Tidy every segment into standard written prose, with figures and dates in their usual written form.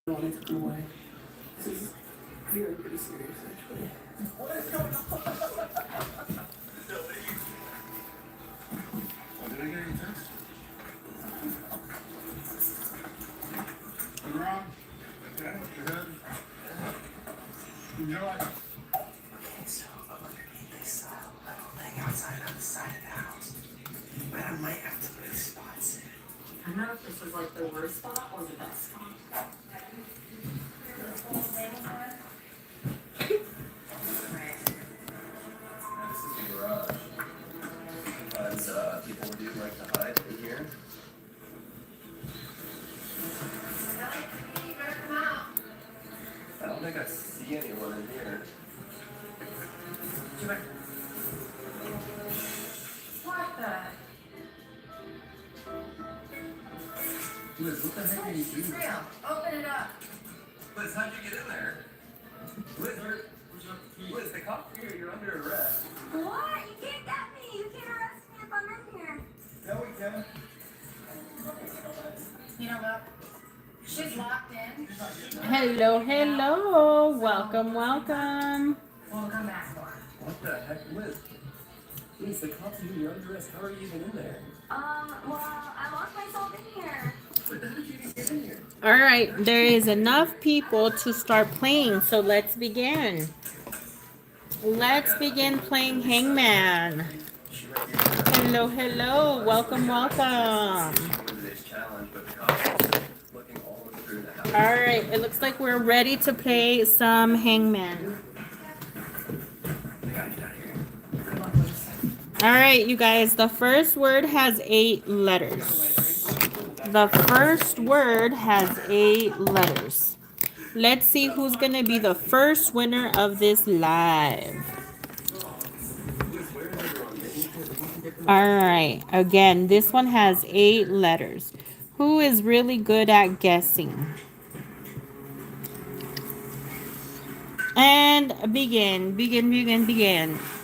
want to take them away. This is very pretty serious, actually. What is going on? Did I get any text? What's wrong? Okay, you're good. Enjoy. So underneath this little thing outside on the side of the house. But I might have to move spots in. I don't know if this is like the worst spot or the best spot. People do like to hide in here. I don't think I see anyone in here. What the? Liz, what the heck are you doing? Real. Open it up. Liz, how'd you get in there? Liz, the cops are here. You're under arrest. What? You can't get me. You can't arrest me if I'm in here. No, we can. You know what? She's locked in. Hello. Welcome. We'll come back for her. What the heck, Liz? Liz, the cops are here. You're under arrest. How are you even in there? Well, I locked myself in here. But how did you even get in here? All right, there is enough people to start playing, so let's begin. Let's begin playing Hangman. Hello. Welcome. All right, it looks like we're ready to play some Hangman. All right, you guys, the first word has 8 letters. The first word has 8 letters. Let's see who's going to be the first winner of this live. All right, again, this one has 8 letters. Who is really good at guessing? And begin.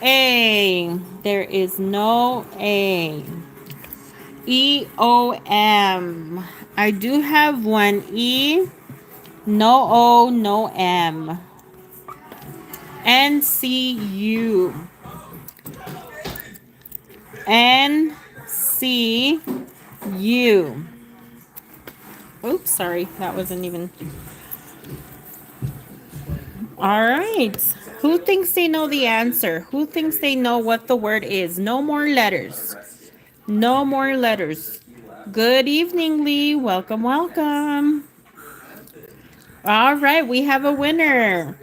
A. There is no A. E-O-M. I do have one E. No O, no M. N-C-U. N-C-U. Oops, sorry. That wasn't even... All right. Who thinks they know the answer? Who thinks they know what the word is? No more letters. No more letters. Good evening, Lee. Welcome. All right, we have a winner.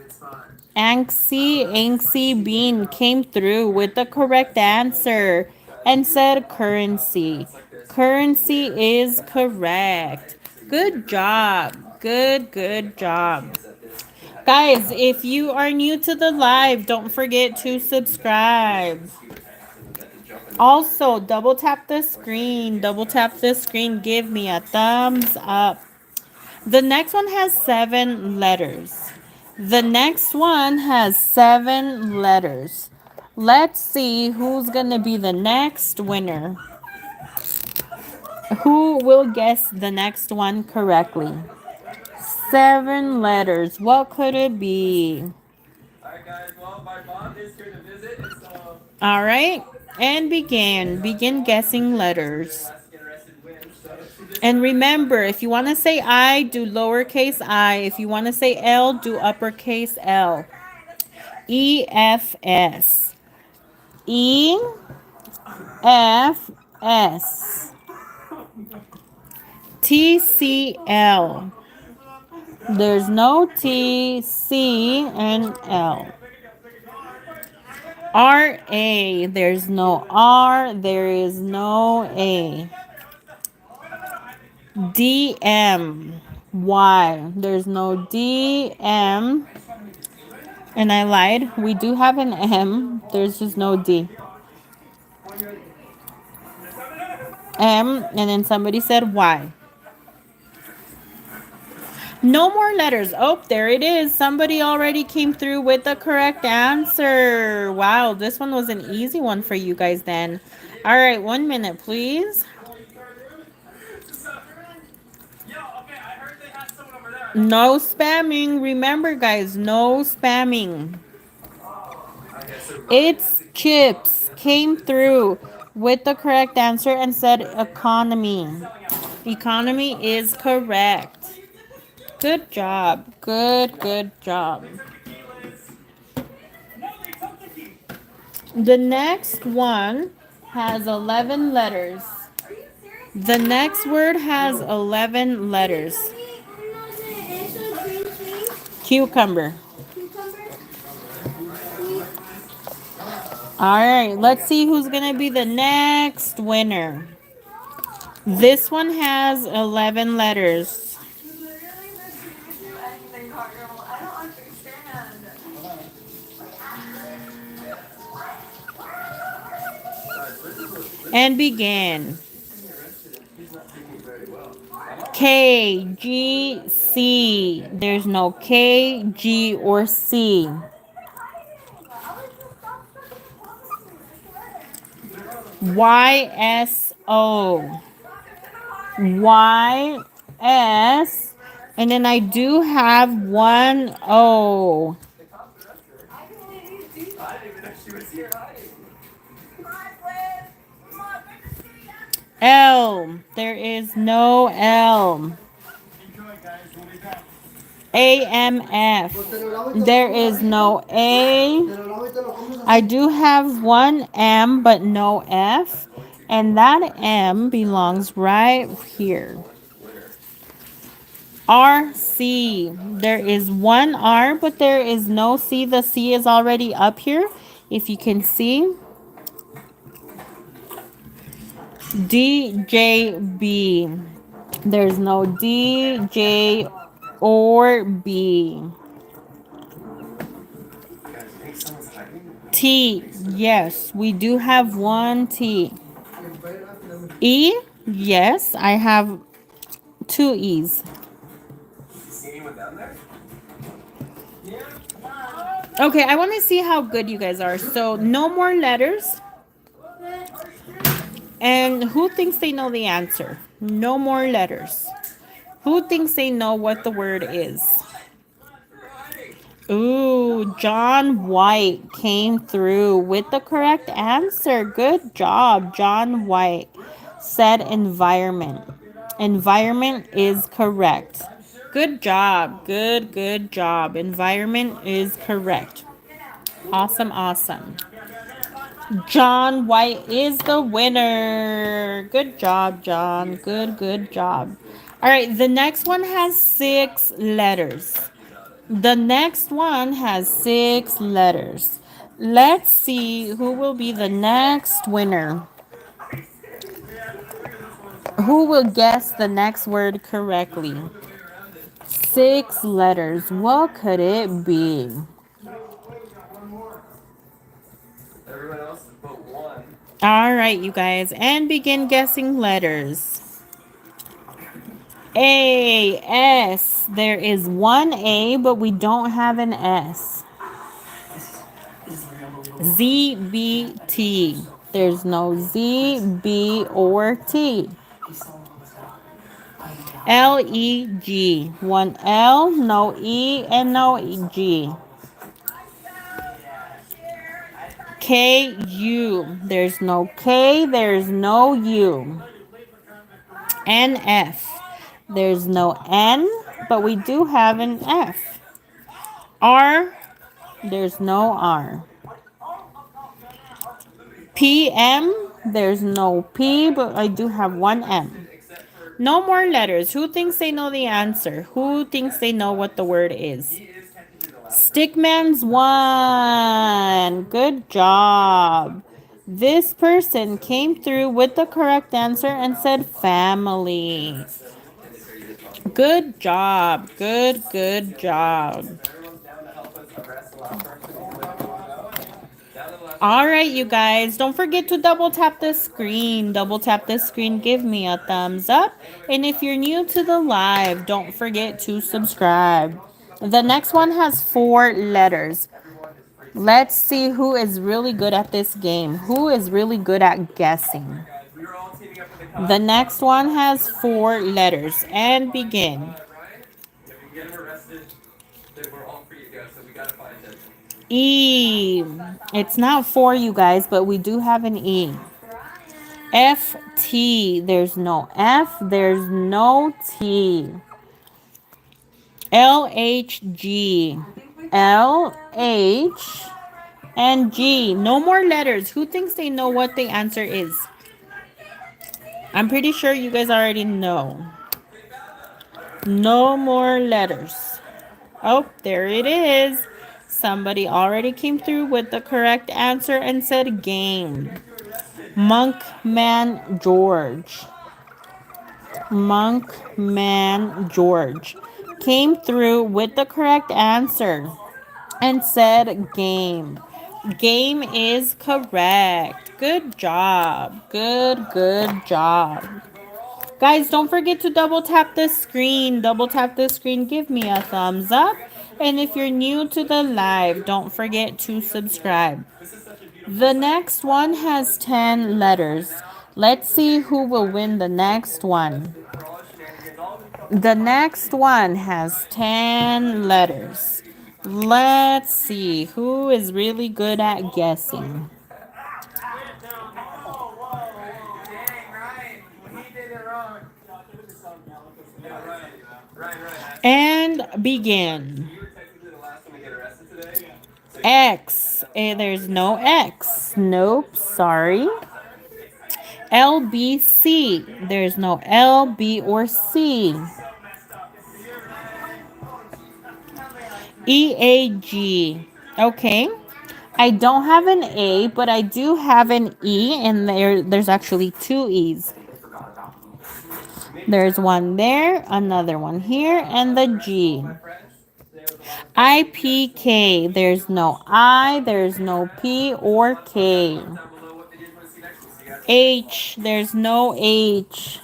Anxie Bean came through with the correct answer and said currency. Currency is correct. Good job. Good job. Guys, if you are new to the live, don't forget to subscribe. Also, double tap the screen. Give me a thumbs up. The next one has 7 letters. Let's see who's going to be the next winner. Who will guess the next one correctly? 7 letters. What could it be? Alright, guys. Well, my mom is here to visit, and so... All right. And begin guessing letters. And remember, if you want to say I, do lowercase I. If you want to say L, do uppercase L. E-F-S. E-F-S. T-C-L. There's no T, C, and L. R-A. There's no R. There is no A. D-M. Y. There's no D, M. And I lied. We do have an M. There's just no D. M. And then somebody said Y. No more letters. Oh, there it is. Somebody already came through with the correct answer. Wow, this one was an easy one for you guys then. All right, 1 minute, please. Yo, okay, I heard they had someone over there. No spamming. Remember, guys, no spamming. It's Chips came through with the correct answer and said economy. Economy is correct. Good job. Good job. The next one has 11 letters. The next word has 11 letters. Cucumber. All right, let's see who's going to be the next winner. This one has 11 letters. And begin. K, G, C. There's no K, G, or C. Y, S, O. Y, S. And then I do have one O. L. There is no L. AMF. There is no A. I do have one M but no F. And that M belongs right here. RC. There is one R but there is no C. The C is already up here. If you can see. DJB. There's no D, J, or B. T. Yes, we do have one T. E. Yes, I have two E's. Okay, I want to see how good you guys are. So, no more letters. And who thinks they know the answer? No more letters. Who thinks they know what the word is? Ooh, John White came through with the correct answer. Good job, John White. Said environment. Environment is correct. Good job. Good job. Environment is correct. Awesome. John White is the winner. Good job, John. Good job. All right, the next one has 6 letters. The next one has 6 letters. Let's see who will be the next winner. Who will guess the next word correctly? 6 letters. What could it be? All right, you guys, and begin guessing letters. A, S. There is one A, but we don't have an S. Z, B, T. There's no Z, B, or T. L, E, G. One L, no E, and no G. K, U. There's no K, there's no U. N, F. There's no N, but we do have an F. R, there's no R. P, M, there's no P, but I do have one M. No more letters. Who thinks they know the answer? Who thinks they know what the word is? Stickman's won. Good job. This person came through with the correct answer and said family. Good job. Good job. All right, you guys, don't forget to double tap the screen. Double tap the screen. Give me a thumbs up. And if you're new to the live, don't forget to subscribe. The next one has 4 letters. Let's see who is really good at this game. Who is really good at guessing? The next one has 4 letters. And begin. E. It's not for you guys, but we do have an E. F T. There's no F. There's no T. L H G. L H and G. No more letters. Who thinks they know what the answer is? I'm pretty sure you guys already know. No more letters. Oh, there it is. Somebody already came through with the correct answer and said game. Monkman George. Monkman George came through with the correct answer and said game. Game is correct. Good job. Good job. Guys, don't forget to double tap the screen. Double tap the screen. Give me a thumbs up. And if you're new to the live, don't forget to subscribe. The next one has 10 letters. Let's see who will win the next one. The next one has 10 letters. Let's see who is really good at guessing. And begin. X. There's no X. Nope, sorry. LBC. There's no L, B, or C. EAG. Okay. I don't have an A, but I do have an E, and there's actually two E's. There's one there, another one here, and the G. IPK. There's no I, there's no P or K. H. There's no H.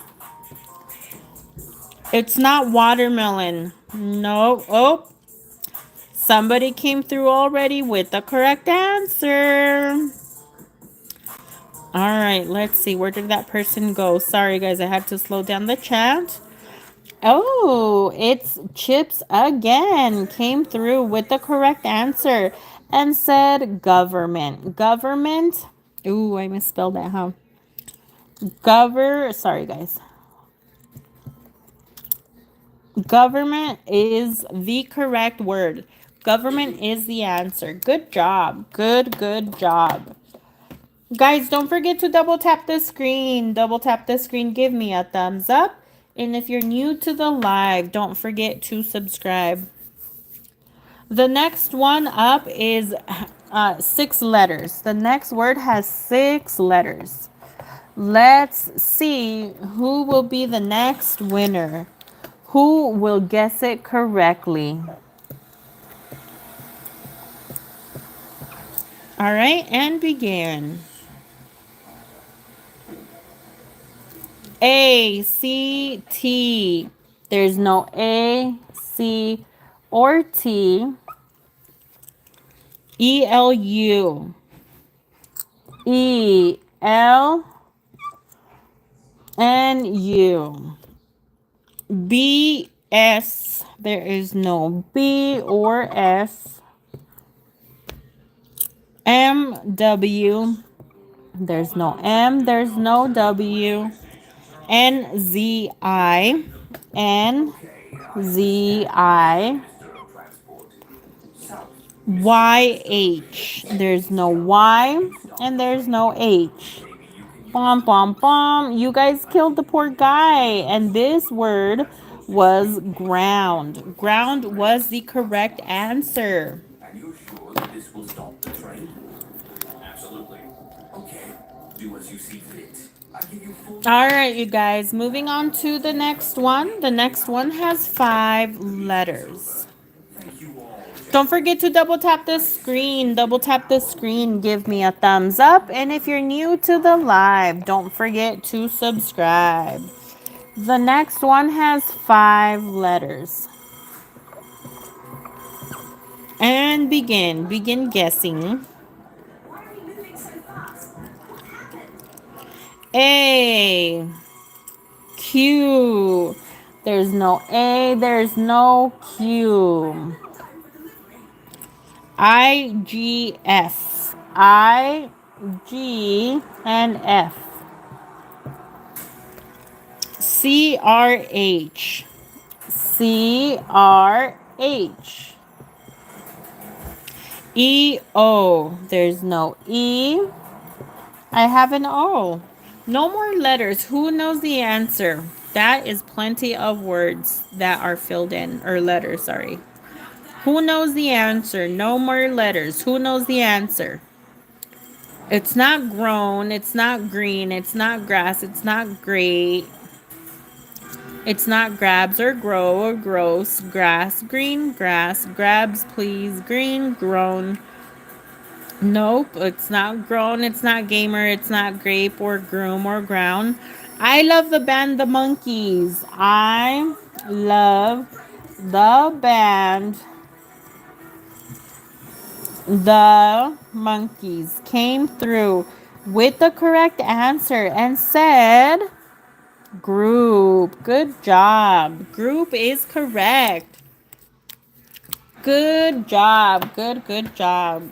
It's not watermelon. No. Oh. Somebody came through already with the correct answer. All right, let's see. Where did that person go? Sorry, guys. I had to slow down the chat. Oh, it's Chips again. Came through with the correct answer and said government. Government. Ooh, I misspelled that, huh? Sorry, guys. Government is the correct word. Government is the answer. Good job. Good job. Guys, don't forget to double tap the screen. Double tap the screen. Give me a thumbs up. And if you're new to the live, don't forget to subscribe. The next one up is 6 letters. The next word has 6 letters. Let's see who will be the next winner. Who will guess it correctly? All right, and begin. A, C, T. There's no A, C, or T. E, L, U. E, L, and U. B, S. There is no B or S. M, W. There's no M. There's no W. N, Z, I. N, Z, I. Y, H. There's no Y and there's no H. Bom, bom, bom. You guys killed the poor guy. And this word was ground. Ground was the correct answer. Are you sure that this will stop the train? Absolutely. Okay. Do as you see fit. I give you full. All right, you guys. Moving on to the next one. The next one has 5 letters. Thank you all. Don't forget to double tap the screen. Double tap the screen. Give me a thumbs up. And if you're new to the live, don't forget to subscribe. The next one has 5 letters. And begin. Begin guessing. Why are we moving so fast? What happened? A. Q. There's no A. There's no Q. IGF. I, G, and F. CRH. CRH. EO. There's no E. I have an O. No more letters. Who knows the answer? That is plenty of words that are filled in, or letters, sorry. Who knows the answer? No more letters. Who knows the answer? It's not grown. It's not green. It's not grass. It's not great. It's not grabs or grow or gross. Grass, green, grass. Grabs, please. Green, grown. Nope, it's not grown. It's not gamer. It's not grape or groom or ground. I love the band The Monkeys. I love the band The Monkeys. Came through with the correct answer and said group. Good job. Group is correct. Good job. Good job.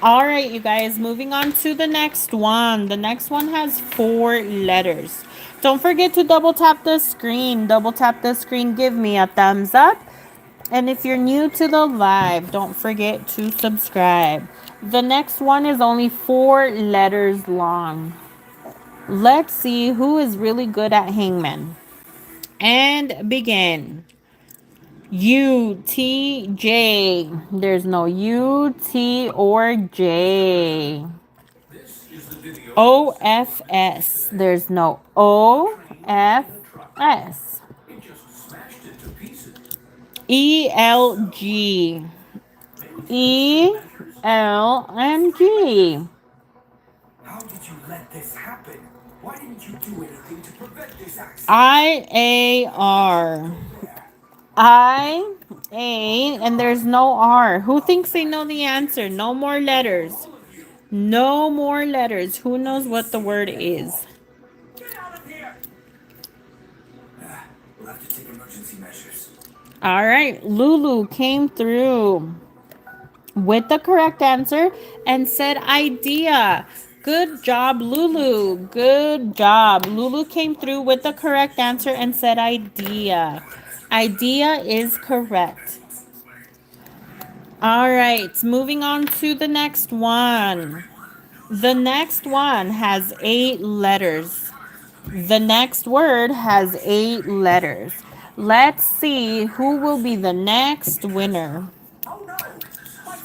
All right, you guys, moving on to the next one. The next one has 4 letters. Don't forget to double tap the screen. Double tap the screen. Give me a thumbs up. And if you're new to the live, don't forget to subscribe. The next one is only 4 letters long. Let's see who is really good at Hangman. And begin. U, T, J. There's no U, T, or J. O, F, S. There's no O, F, S. E, L, G. E, L, and G. How did you let this happen? Why didn't you do anything to prevent this accident? I, A, R. I, A, and there's no R. Who thinks they know the answer? No more letters. No more letters. Who knows what the word is? Get out of here! We'll have to take emergency measures. All right. Lulu came through with the correct answer and said idea. Good job, Lulu. Good job. Lulu came through with the correct answer and said idea. Idea is correct. All right, moving on to the next one. The next one has 8 letters. The next word has 8 letters. Let's see who will be the next winner.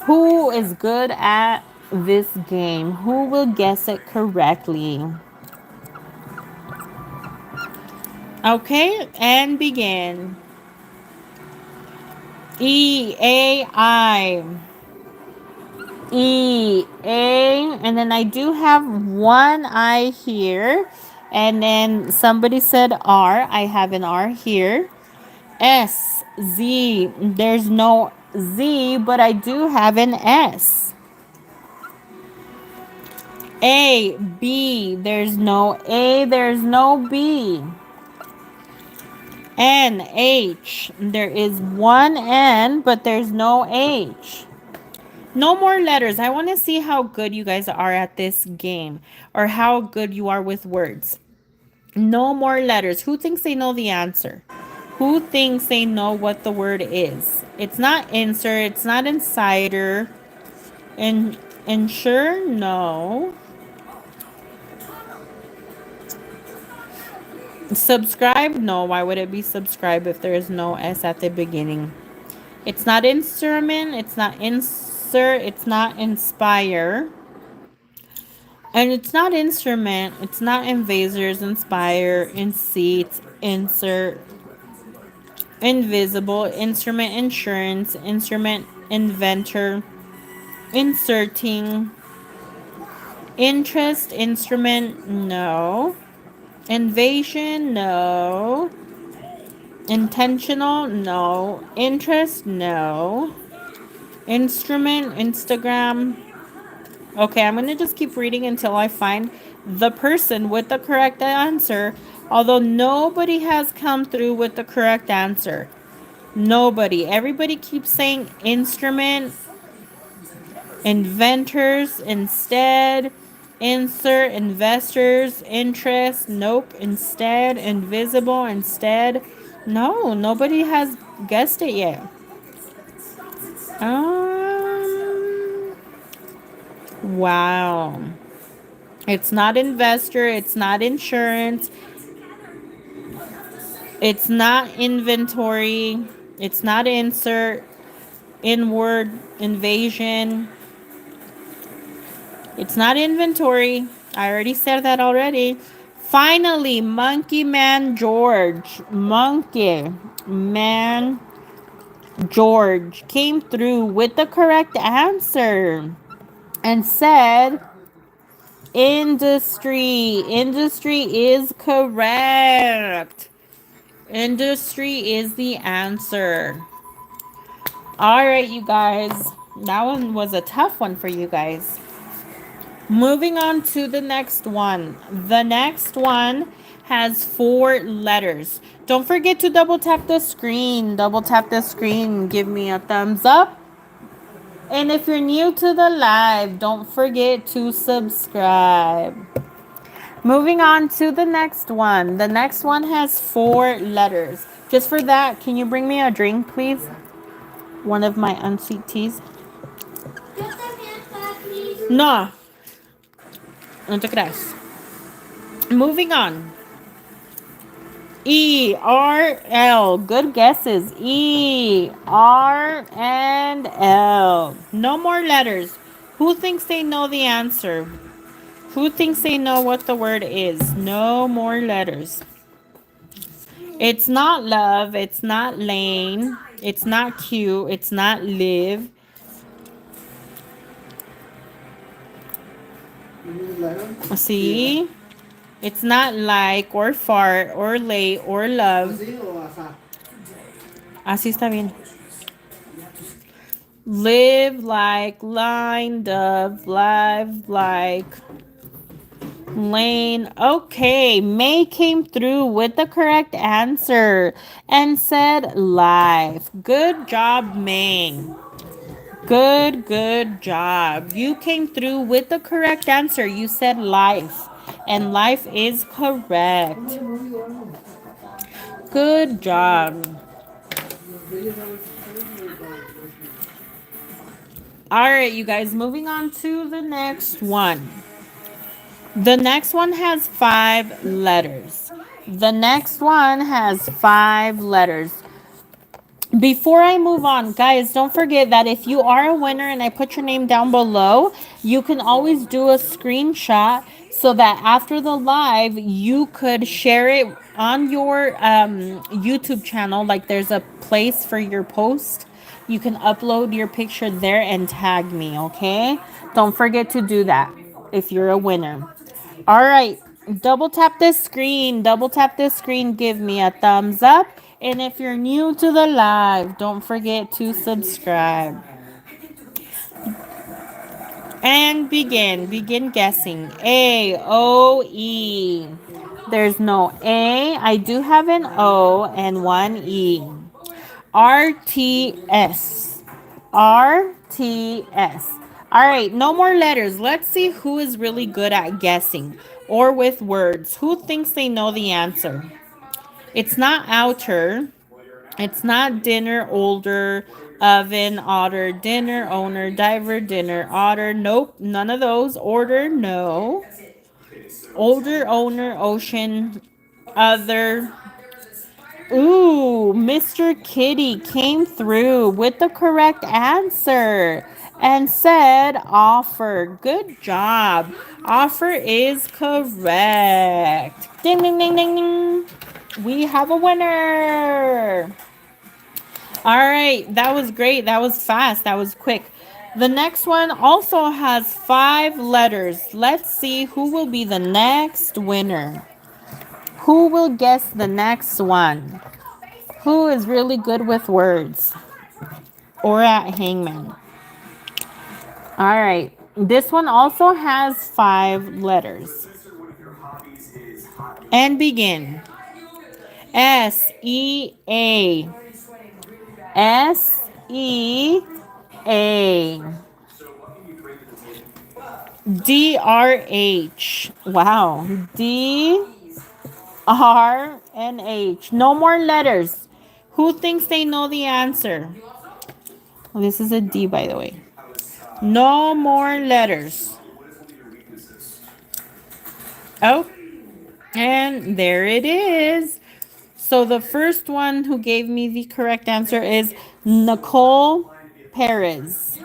Who is good at this game? Who will guess it correctly? Okay, and begin. E, A, I. E, A, and then I do have one I here, and then somebody said R. I have an R here. S, Z, there's no Z, but I do have an S. A, B, there's no A, there's no B. N, H, there is one N, but there's no H. No more letters. I want to see how good you guys are at this game, or how good you are with words. No more letters. Who thinks they know the answer? Who thinks they know what the word is? It's not insert. It's not insider. Ensure? No. Subscribe? No. Why would it be subscribe if there is no S at the beginning? It's not instrument. It's not insert. It's not inspire. And it's not instrument. It's not invasors, inspire, in seats, insert, invisible, instrument, insurance, instrument, inventor, inserting, interest, instrument, no. Invasion, no. Intentional, no. Interest, no. Instrument, Instagram. Okay, I'm going to just keep reading until I find the person with the correct answer, although nobody has come through with the correct answer. Nobody. Everybody keeps saying instrument, inventors instead, insert, investors, interest, nope, instead, invisible, instead. No, nobody has guessed it yet. Wow. It's not investor, it's not insurance, it's not inventory, it's not insert, inward, invasion. It's not inventory. I already said that already. Finally, Monkey Man George. Monkey Man George came through with the correct answer and said industry. Industry is correct. Industry is the answer. All right, you guys. That one was a tough one for you guys. Moving on to the next one. The next one has 4 letters. Don't forget to double tap the screen. Double tap the screen. Give me a thumbs up. And if you're new to the live, don't forget to subscribe. Moving on to the next one. The next one has 4 letters. Just for that, can you bring me a drink, please? One of my unsweet teas. No. No te creas. Moving on. E-R-L. Good guesses. E-R and L. No more letters. Who thinks they know the answer? Who thinks they know what the word is? No more letters. It's not love. It's not lane. It's not cute. It's not live. See? It's not like or fart or late or love. Así está bien. Live like, lined up, live like, lane. Okay, May came through with the correct answer and said life. Good job, May. Good job. You came through with the correct answer. You said life. And life is correct. Good job. All right, you guys, moving on to the next one. The next one has 5 letters. The next one has 5 letters. Before I move on, guys, don't forget that if you are a winner and I put your name down below, you can always do a screenshot so that after the live, you could share it on your YouTube channel. Like there's a place for your post. You can upload your picture there and tag me, okay? Don't forget to do that if you're a winner. All right, double tap this screen. Double tap this screen. Give me a thumbs up. And if you're new to the live, don't forget to subscribe. And begin. Begin guessing. A, O, E. There's no A. I do have an O and one E. R, T, S. R, T, S. All right, no more letters. Let's see who is really good at guessing or with words. Who thinks they know the answer? It's not outer. It's not dinner, older, oven, otter, dinner, owner, diver, dinner, otter. Nope, none of those. Order, no. Older, owner, ocean, other. Ooh, Mr. Kitty came through with the correct answer and said offer. Good job. Offer is correct. Ding, ding, ding, ding, ding. We have a winner. All right, that was great. That was fast. That was quick. The next one also has 5 letters. Let's see who will be the next winner. Who will guess the next one? Who is really good with words? Or at Hangman? All right. This one also has 5 letters. And begin. S-E-A. S-E-A. D-R-H. Wow. D-R-N-H. No more letters. Who thinks they know the answer? Well, this is a D, by the way. No more letters. Oh, and there it is. So the first one who gave me the correct answer is Nicole Perez.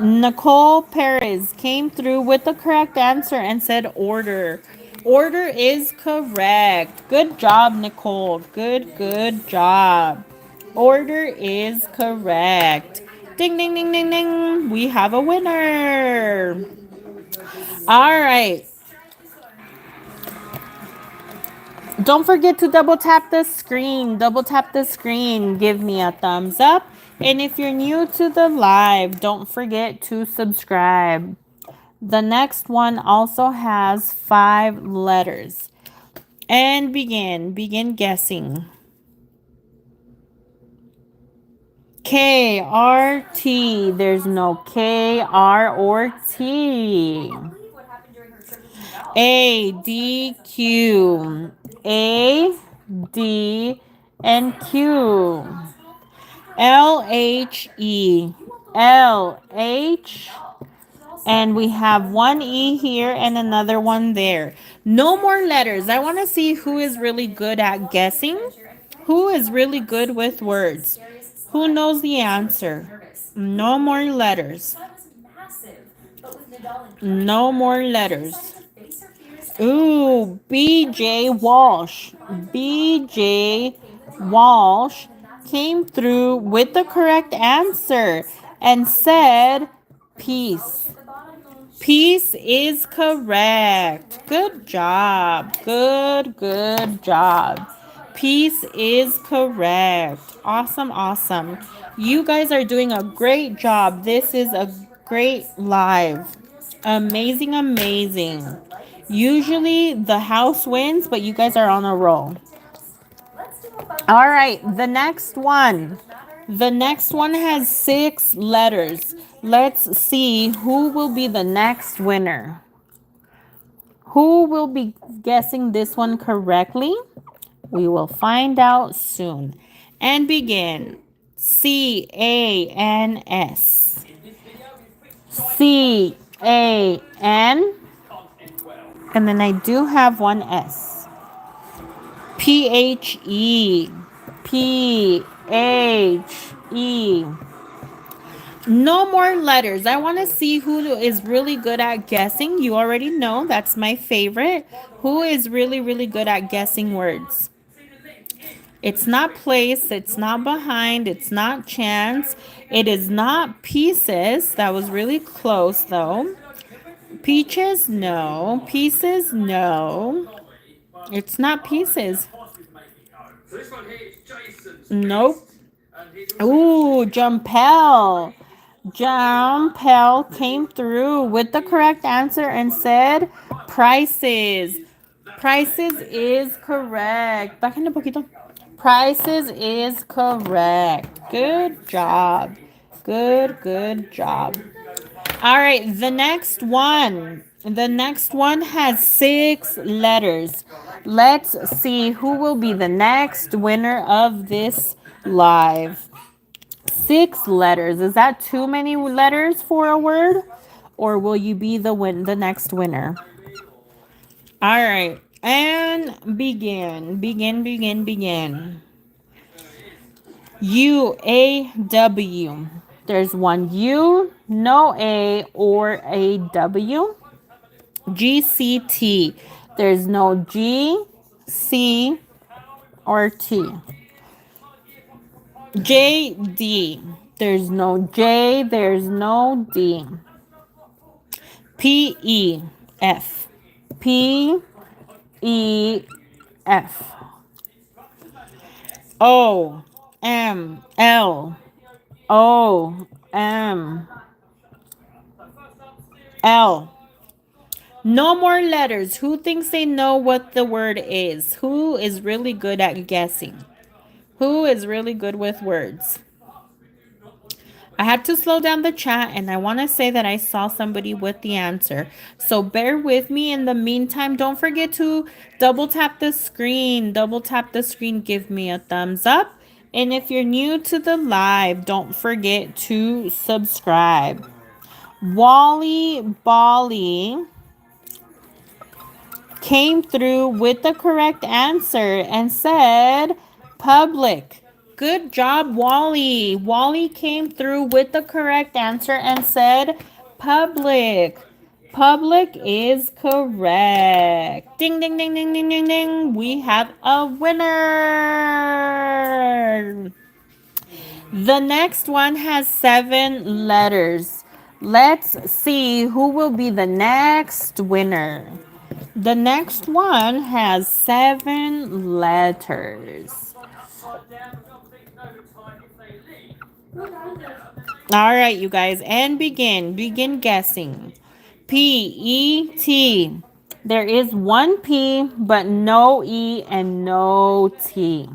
Nicole Perez came through with the correct answer and said order. Order is correct. Good job, Nicole. Good job. Order is correct. Ding, ding, ding, ding, ding. We have a winner. All right. Don't forget to double tap the screen. Double tap the screen. Give me a thumbs up. And if you're new to the live, don't forget to subscribe. The next one also has 5 letters. And begin. Begin guessing. K-R-T. There's no K, R, or T. A, D, Q. A, D, and Q. L, H, E. L, H, and we have one E here and another one there. No more letters. I want to see who is really good at guessing. Who is really good with words? Who knows the answer? No more letters. No more letters. Ooh, B.J. Walsh. B.J. Walsh came through with the correct answer and said peace. Peace is correct. Good job. Good job. Peace is correct. Awesome. You guys are doing a great job. This is a great live. Amazing. Usually the house wins, but you guys are on a roll. All right, the next one. The next one has 6 letters. Let's see who will be the next winner. Who will be guessing this one correctly? We will find out soon. And begin. C-A-N-S. C-A-N. And then I do have one S. P-H-E. P-H-E. No more letters. I want to see who is really good at guessing. You already know that's my favorite. Who is really good at guessing words? It's not place. It's not behind. It's not chance. It is not pieces. That was really close though. Peaches? No. Pieces? No. It's not pieces. Nope. Ooh, Jumpel. Jumpel came through with the correct answer and said prices. Prices is correct. Bájenle poquito. Prices is correct. Good job. Good job. All right, the next one. The next one has 6 letters. Let's see who will be the next winner of this live. 6 letters. Is that too many letters for a word? Or will you be the next winner? All right. And begin. U-A-W. There's one U, no A or a W. G-C-T. There's no G, C, or T. J-D. There's no J, there's no D. P-E-F. P-E-F. O-M-L. O-M-L. No more letters. Who thinks they know what the word is? Who is really good at guessing? Who is really good with words? I had to slow down the chat, and I want to say that I saw somebody with the answer. So bear with me. In the meantime, don't forget to double tap the screen. Double tap the screen. Give me a thumbs up. And if you're new to the live, don't forget to subscribe. Wally Bolly came through with the correct answer and said public. Good job, Wally. Wally came through with the correct answer and said public. Public is correct. Ding, ding, ding, ding, ding, ding, ding. We have a winner. The next one has 7 letters. Let's see who will be the next winner. The next one has 7 letters. All right, you guys, and begin guessing. P-E-T. There is one P, but no E and no T.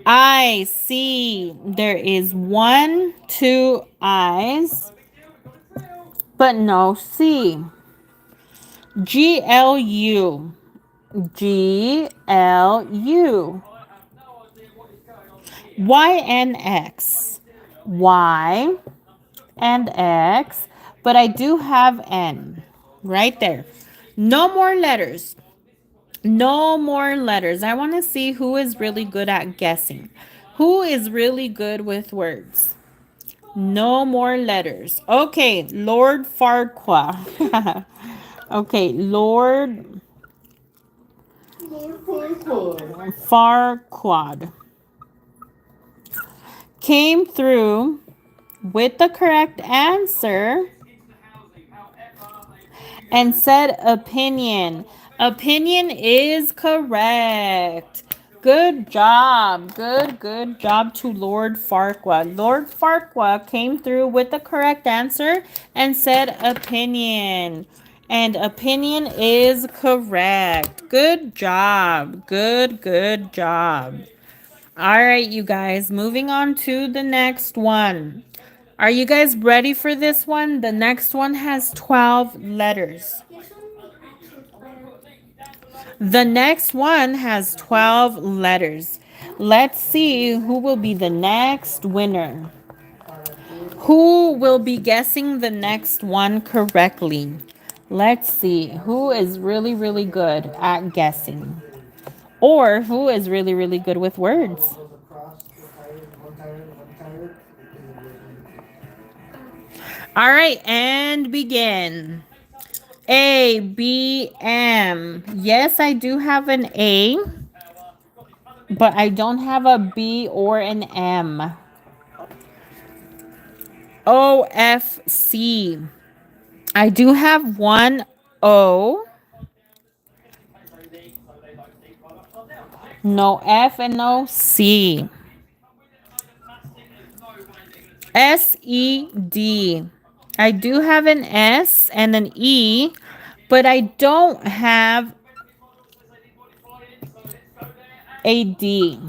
I see. There is 1, 2 I's, but no C. G-L-U. G-L-U. Y and X. Y and X. But I do have N. Right there. No more letters. No more letters. I want to see who is really good at guessing. Who is really good with words? No more letters. Okay, Lord Farquaad. Okay, Lord Farquaad came through with the correct answer and said opinion. Opinion is correct. Good job. Good job to Lord Farquaad. Lord Farquaad came through with the correct answer and said opinion. And opinion is correct. Good job. Good job. All right, you guys, moving on to the next one. Are you guys ready for this one? The next one has 12 letters. The next one has 12 letters. Let's see who will be the next winner. Who will be guessing the next one correctly? Let's see who is really good at guessing. Or who is really good with words. All right, and begin. A, B, M. Yes, I do have an A, but I don't have a B or an M. O, F, C. I do have one O. No F and no C. S, E, D. I do have an S and an E, but I don't have a D.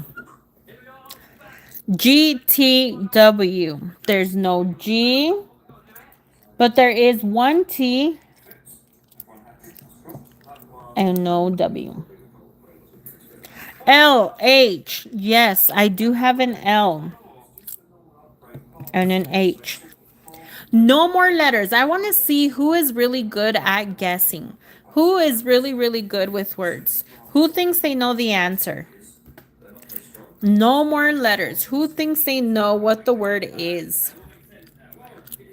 G, T, W. There's no G, but there is one T and no W. L, H. Yes, I do have an L and an H. No more letters. I want to see who is really good at guessing. Who is really good with words? Who thinks they know the answer? No more letters. Who thinks they know what the word is?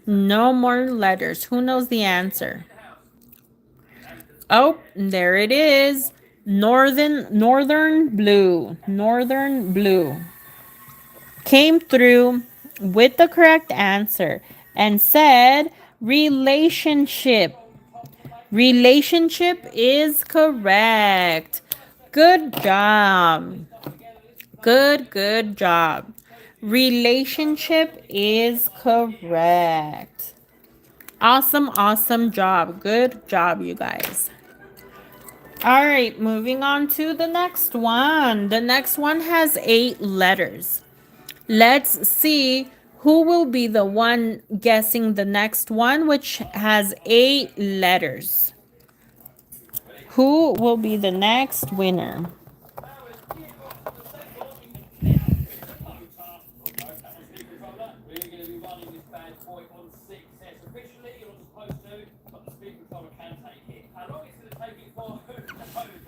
No more letters. Who knows the answer? Oh, there it is. Northern blue. Northern blue. Came through with the correct answer and said relationship. Relationship is correct. Good job. Good job. Relationship is correct. Awesome job. Good job, you guys. All right, moving on to the next one. The next one has 8 letters. Let's see who will be the one guessing the next one, which has 8 letters. Who will be the next winner?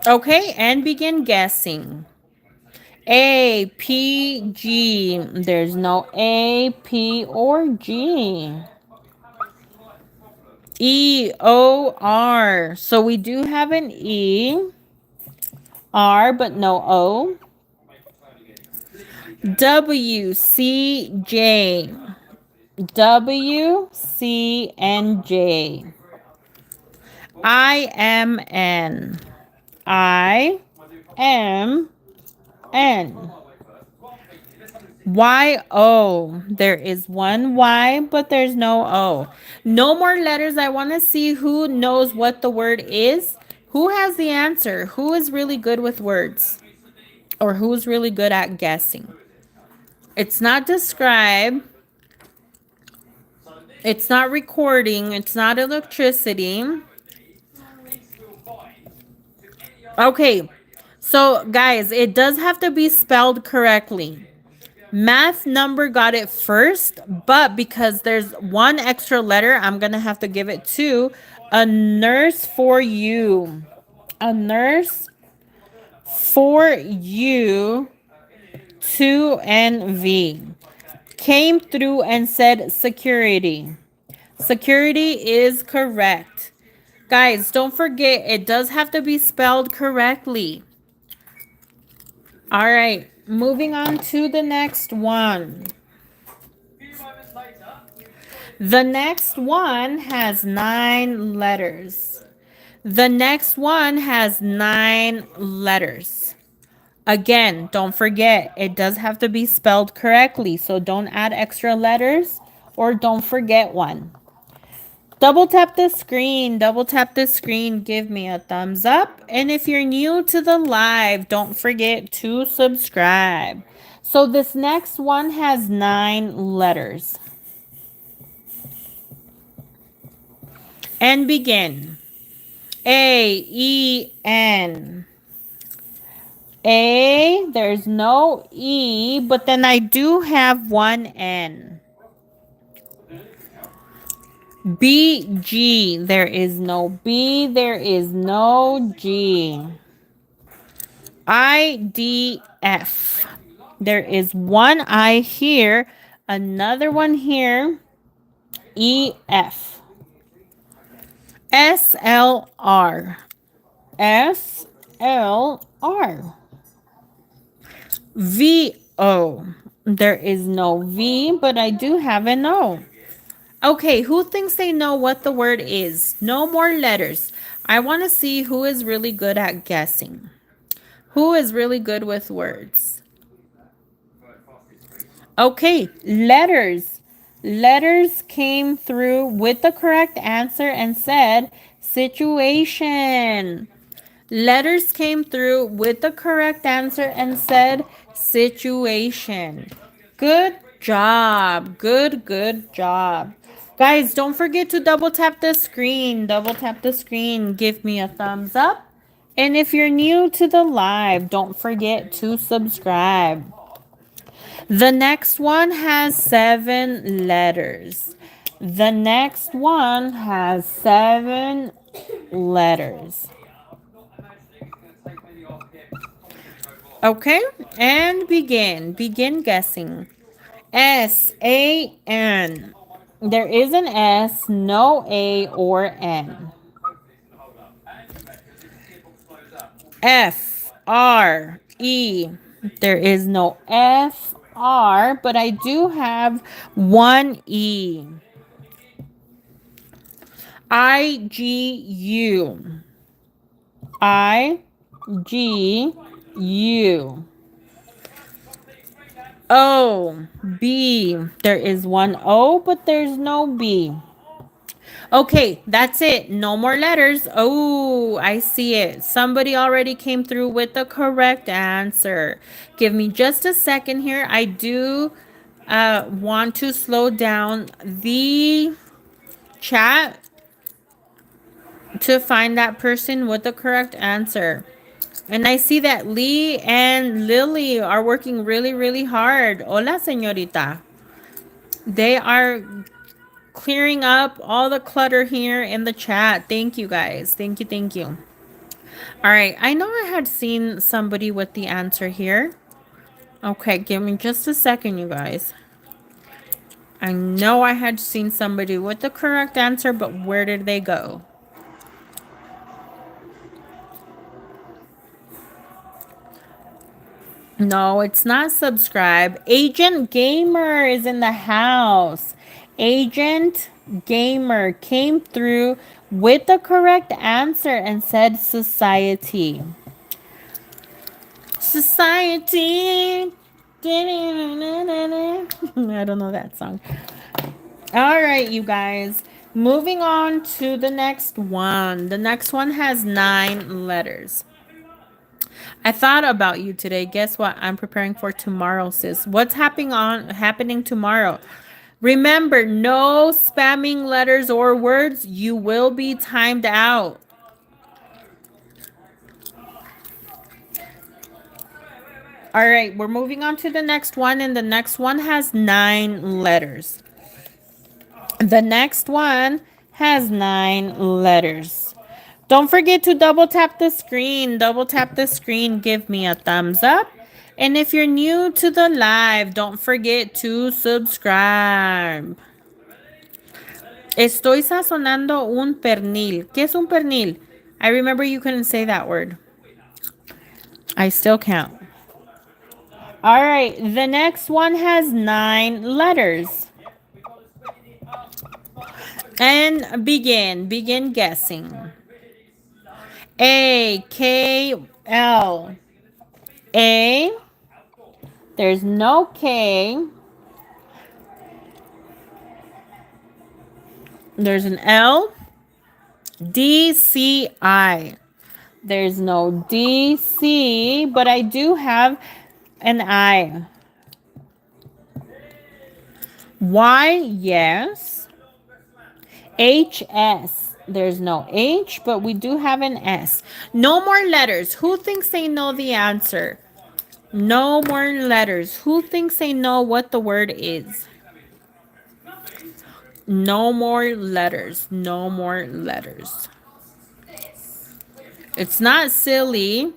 Okay, and begin guessing. A, P, G. There's no A, P, or G. E, O, R. So we do have an E, R, but no O. W, C, J. W, C, and J. I, M, N. I, M, N. Y, O. There is one Y, but there's no O. No more letters. I want to see who knows what the word is. Who has the answer? Who is really good with words? Or who's really good at guessing? It's not describe. It's not recording. It's not electricity. Okay. So, guys, it does have to be spelled correctly. Math number got it first, but because there's one extra letter, I'm going to have to give it to a nurse for you. A nurse for you, 2 and V. Came through and said security. Security is correct. Guys, don't forget, it does have to be spelled correctly. All right, moving on to the next one. The next one has 9 letters. The next one has 9 letters. Again, don't forget, it does have to be spelled correctly, so don't add extra letters or don't forget one. Double tap the screen, give me a thumbs up. And if you're new to the live, don't forget to subscribe. So this next one has 9 letters. And begin. A, E, N. A, there's no E, but then I do have one N. B, G, there is no B, there is no G. I, D, F. There is one I here, another one here. E, F. S, L, R. S, L, R. V, O. There is no V, but I do have an O. Okay, who thinks they know what the word is? No more letters. I want to see who is really good at guessing. Who is really good with words? Okay, letters. Letters came through with the correct answer and said situation. Letters came through with the correct answer and said situation. Good job. Good job. Guys, don't forget to double tap the screen. Double tap the screen. Give me a thumbs up. And if you're new to the live, don't forget to subscribe. The next one has 7 letters. The next one has 7 letters. Okay, and begin. Begin guessing. S, A, N. There is an S, no A or N. F, R, E. There is no F, R, but I do have one E. I, G, U. I, G, U. O, B. There is one O, but there's no B. Okay, that's it. No more letters. Oh, I see it. Somebody already came through with the correct answer. Give me just a second here. I do want to slow down the chat to find that person with the correct answer. And I see that Lee and Lily are working really, really hard. Hola, señorita. They are clearing up all the clutter here in the chat. Thank you, guys. Thank you, thank you. All right. I know I had seen somebody with the answer here. Okay, give me just a second, you guys. I know I had seen somebody with the correct answer, but where did they go? No, it's not subscribe. Agent Gamer is in the house. Agent Gamer came through with the correct answer and said society. Society. I don't know that song. All right, you guys. Moving on to the next one. The next one has 9 letters. I thought about you today. Guess what? I'm preparing for tomorrow, sis. What's happening tomorrow? Remember, no spamming letters or words. You will be timed out. All right, we're moving on to the next one, and the next one has 9 letters. The next one has 9 letters. Don't forget to double tap the screen. Double tap the screen. Give me a thumbs up. And if you're new to the live, don't forget to subscribe. Estoy sazonando un pernil. ¿Qué es un pernil? I remember you couldn't say that word. I still can't. All right, the next one has 9 letters. And begin guessing. A, K, L. A. There's no K. There's an L. D, C, I. There's no D, C, but I do have an I. Y, yes. H, S. There's no H, but we do have an S. No more letters. Who thinks they know the answer? No more letters. Who thinks they know what the word is? No more letters. No more letters. It's not silly.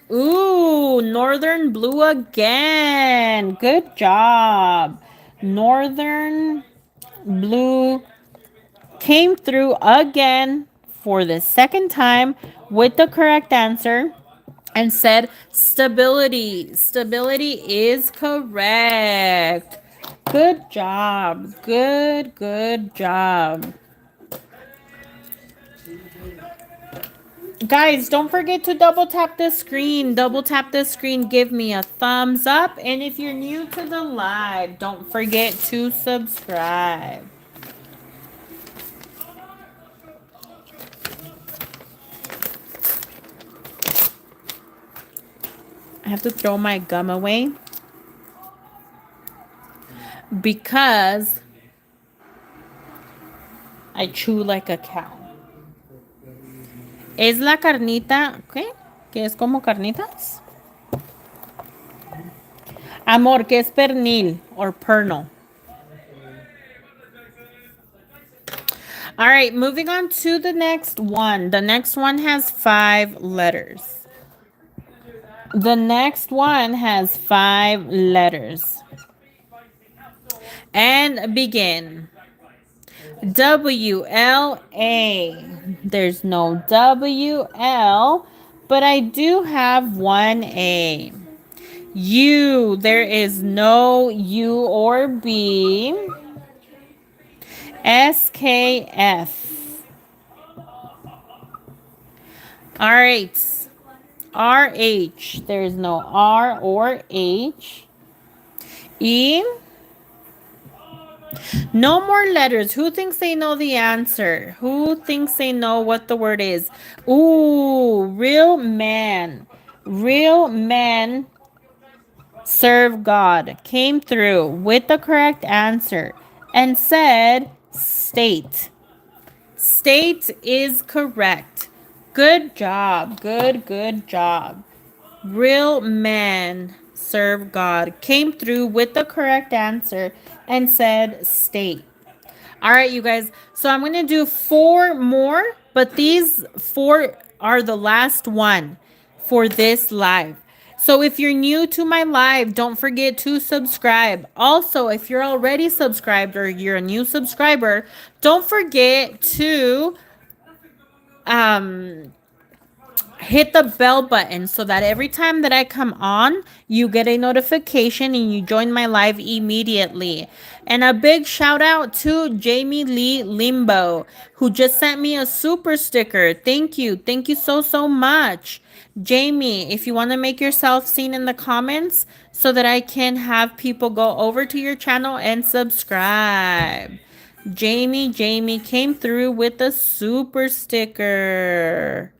Ooh, Northern Blue again. Good job. Northern Blue came through again for the second time with the correct answer and said stability. Stability is correct. Good job. Good job. Guys, don't forget to double tap the screen. Double tap the screen. Give me a thumbs up. And if you're new to the live, don't forget to subscribe. I have to throw my gum away because I chew like a cow. Es la carnita, ¿qué? ¿Qué es como carnitas? Amor, ¿qué es pernil or pernil? All right, moving on to the next one. The next one has 5 letters. The next one has 5 letters. And begin. W-L-A. There's no W-L, but I do have one A. U. There is no U or B. S-K-F. All right. R-H. There's no R or H. E. No more letters. Who thinks they know the answer? Who thinks they know what the word is? Ooh, real man. Real man serve God. Came through with the correct answer and said state. State is correct. Good job. Good job. Real man serve God. Came through with the correct answer and said state. All right, you guys. So I'm going to do 4 more, but these 4 are the last one for this live. So if you're new to my live, don't forget to subscribe. Also, if you're already subscribed or you're a new subscriber, don't forget to um hit the bell button so that every time that I come on, you get a notification and you join my live immediately. And a big shout out to Jamie Lee Limbo, who just sent me a super sticker. Thank you. Thank you so much. Jamie, if you want to make yourself seen in the comments so that I can have people go over to your channel and subscribe. Jamie came through with a super sticker.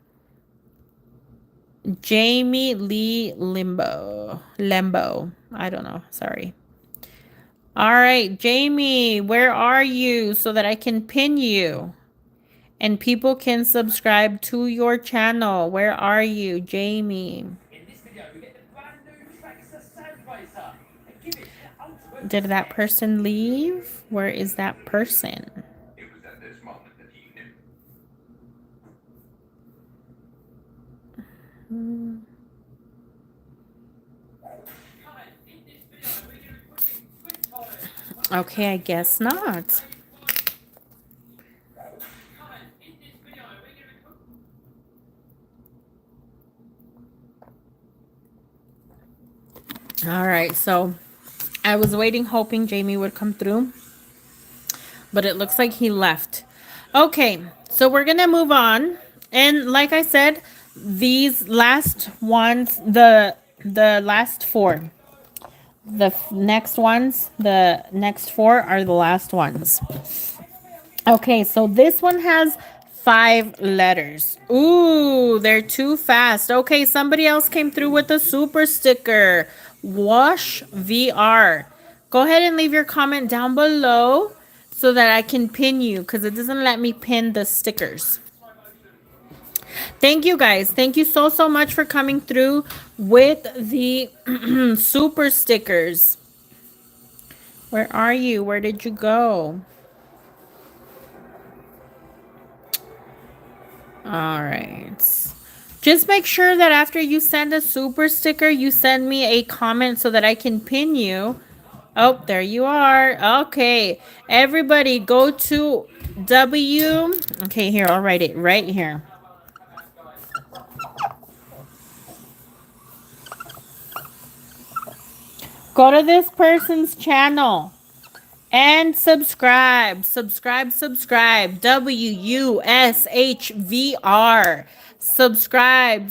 Jamie Lee Lembo. I don't know. Sorry. All right, Jamie, where are you so that I can pin you and people can subscribe to your channel? Where are you, Jamie? Did that person leave? Where is that person? Okay, I guess not. All right, so I was waiting, hoping Jamie would come through, but it looks like he left. Okay, so we're gonna move on, and like I said, these last ones, the last 4, the next ones, the next 4 are the last ones. Okay, so this one has 5 letters. Ooh, they're too fast. Okay, somebody else came through with a super sticker. Wash VR. Go ahead and leave your comment down below so that I can pin you, because it doesn't let me pin the stickers. Thank you guys. Thank you so much for coming through with the super stickers. Where are you? Where did you go? All right. Just make sure that after you send a super sticker, you send me a comment so that I can pin you. Oh, there you are. Okay. Everybody go to W. Okay, here. I'll write it right here. Go to this person's channel and subscribe. Subscribe. WUSHVR. Subscribe.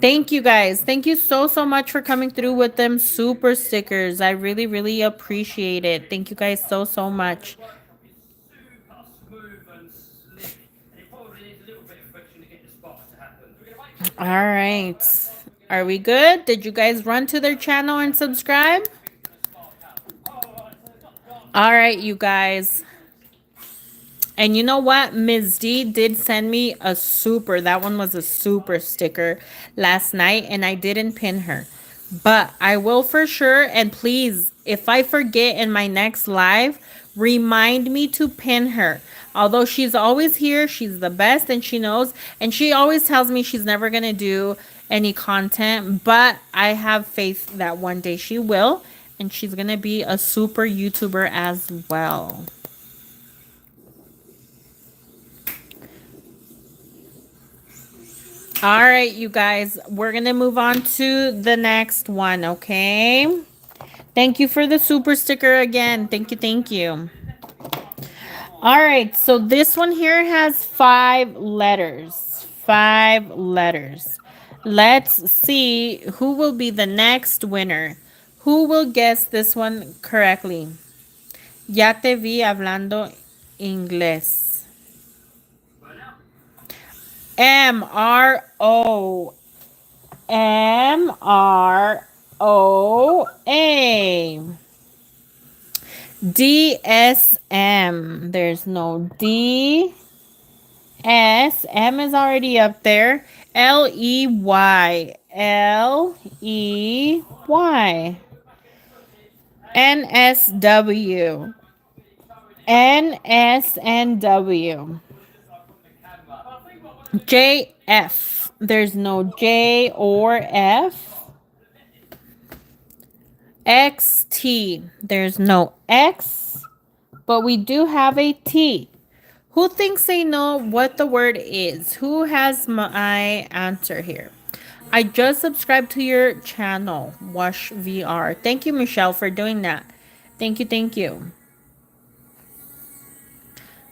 Thank you guys. Thank you so much for coming through with them super stickers. I really appreciate it. Thank you guys so much. All right. Are we good? Did you guys run to their channel and subscribe? All right, you guys. And you know what? Ms. D did send me a super. That one was a super sticker last night, and I didn't pin her. But I will for sure. And please, if I forget in my next live, remind me to pin her. Although she's always here, she's the best, and she knows. And she always tells me she's never going to do any content. But I have faith that one day she will. And she's going to be a super YouTuber as well. All right, you guys, we're going to move on to the next one, okay? Thank you for the super sticker again. Thank you. All right, so this one here has 5 letters. 5 letters. Let's see who will be the next winner. Who will guess this one correctly? Ya te vi hablando inglés. M-R-O. M-R-O-A. D-S-M. There's no D. S. M is already up there. L-E-Y. L-E-Y. N-S-W. N-S-N-W. J-F. There's no J or F. X-T. There's no X, but we do have a T. Who thinks they know what the word is? Who has my answer here? I just subscribed to your channel, Wash VR. Thank you, Michelle, for doing that. Thank you, thank you.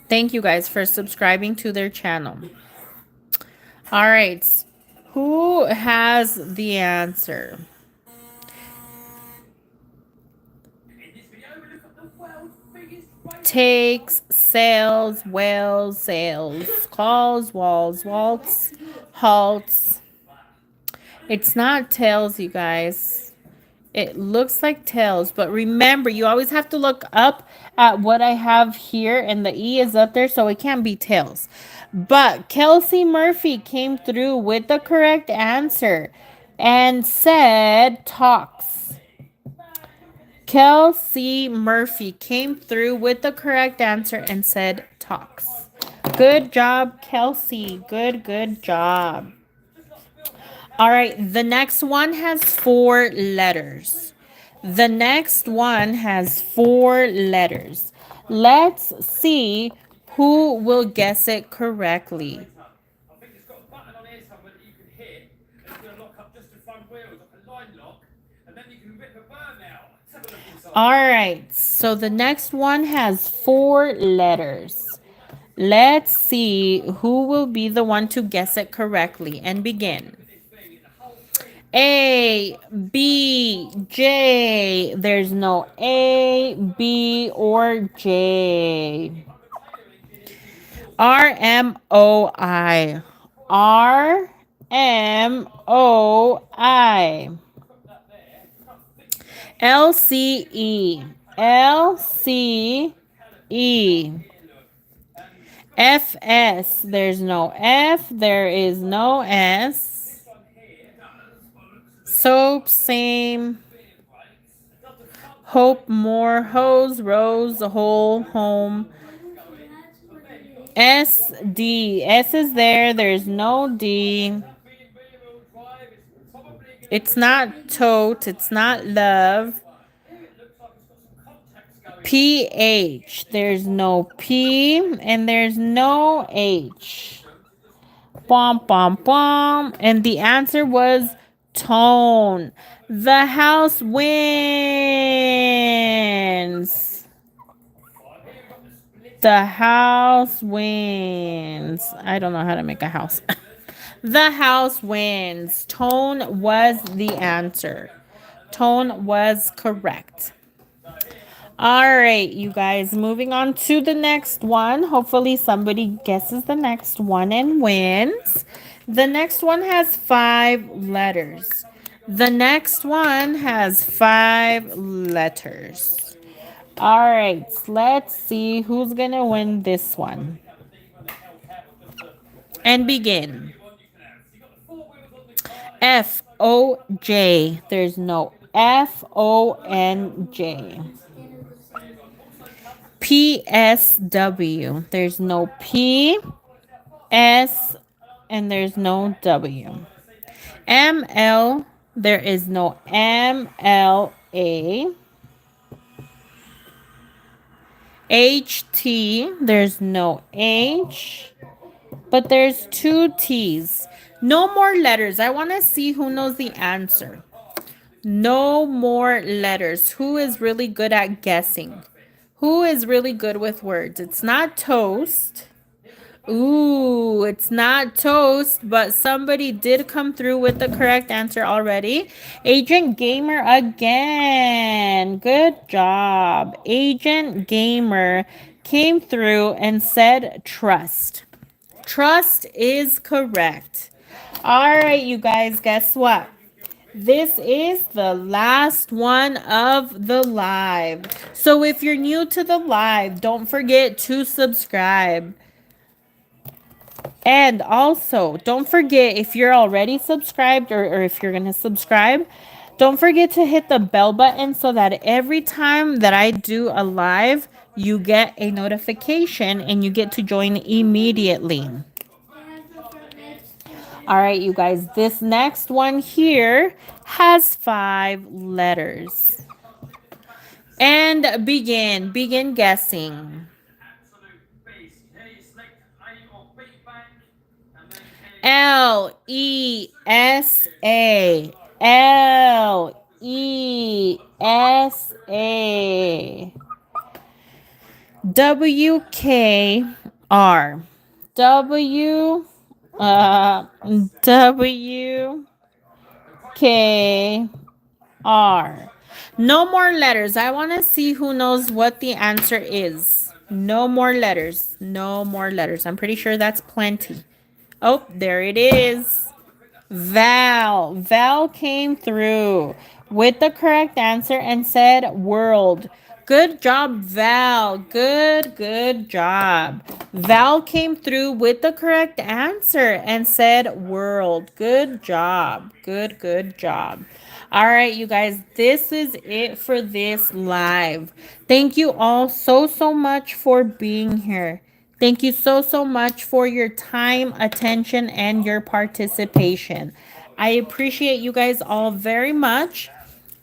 Thank you guys for subscribing to their channel. All right. Who has the answer? Takes, sails, whales, sails, calls, walls, waltz, halts. It's not tails, you guys. It looks like tails, but remember, you always have to look up at what I have here, and the E is up there, so it can't be tails. But Kelsey Murphy came through with the correct answer and said talks. Kelsey Murphy came through with the correct answer and said talks. Good job, Kelsey. Good job. All right, the next one has 4 letters. The next one has 4 letters. Let's see who will guess it correctly. I think it's got a button on here somewhere that you can hit. It's going to lock up just the front wheels, like a line lock, and then you can rip a burn out. Let's have a look inside. All right, so the next one has 4 letters. Let's see who will be the one to guess it correctly and begin. A, B, J. There's no A, B, or J. R, M, O, I. R, M, O, I. L, C, E. L, C, E. F, S. There's no F. There is no S. Soap, same. Hope, more. Hose, rose, hole, home. S, D. S is there. There's no D. It's not tote. It's not love. P, H. There's no P and there's no H. Bom, bom, bom. And the answer was tone. The house wins. The house wins. I don't know how to make a house. The house wins. Tone was the answer. Tone was correct. All right, you guys, moving on to the next one. Hopefully somebody guesses the next one and wins. The next one has 5 letters. The next one has 5 letters. All right, let's see who's going to win this one. And begin. F-O-J. There's no F-O-N-J. P-S-W. There's no P, S, and there's no W. M-L. There is no M-L-A. H-T. There's no H, but there's 2 T's. No more letters. I want to see who knows the answer. No more letters. Who is really good at guessing? Who is really good with words? It's not toast. Ooh, it's not toast, but somebody did come through with the correct answer already. Agent Gamer again. Good job. Agent Gamer came through and said trust. Trust is correct. All right, you guys, guess what? This is the last one of the live. So if you're new to the live, don't forget to subscribe. And also, don't forget, if you're already subscribed or if you're going to subscribe, don't forget to hit the bell button so that every time that I do a live, you get a notification and you get to join immediately. All right, you guys, this next one here has 5 letters. And begin guessing. Absolute beast. Here you select A or B bank, and then Lesa. Lesa. WKR. W WKR. No more letters. I want to see who knows what the answer is. No more letters. No more letters. I'm pretty sure that's plenty. Oh, there it is. Val. Val came through with the correct answer and said world. Good job, Val. Good job. Val came through with the correct answer and said world. Good job. Good job. All right, you guys, this is it for this live. Thank you all so much for being here. Thank you so much for your time, attention, and your participation. I appreciate you guys all very much,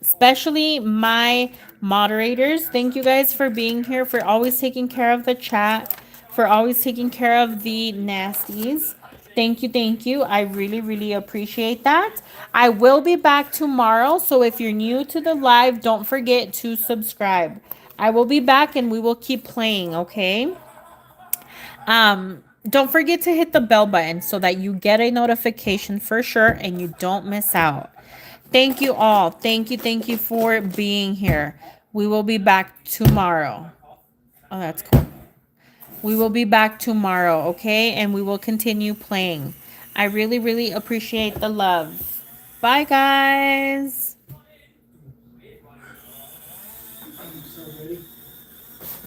especially my moderators. Thank you guys for being here, for always taking care of the chat, for always taking care of the nasties. Thank you. I really appreciate that. I will be back tomorrow, so if you're new to the live, don't forget to subscribe. I will be back and we will keep playing, okay? Don't forget to hit the bell button so that you get a notification for sure and you don't miss out. Thank you all. Thank you for being here. We will be back tomorrow. Oh, that's cool. We will be back tomorrow, okay? And we will continue playing. I really appreciate the love. Bye, guys.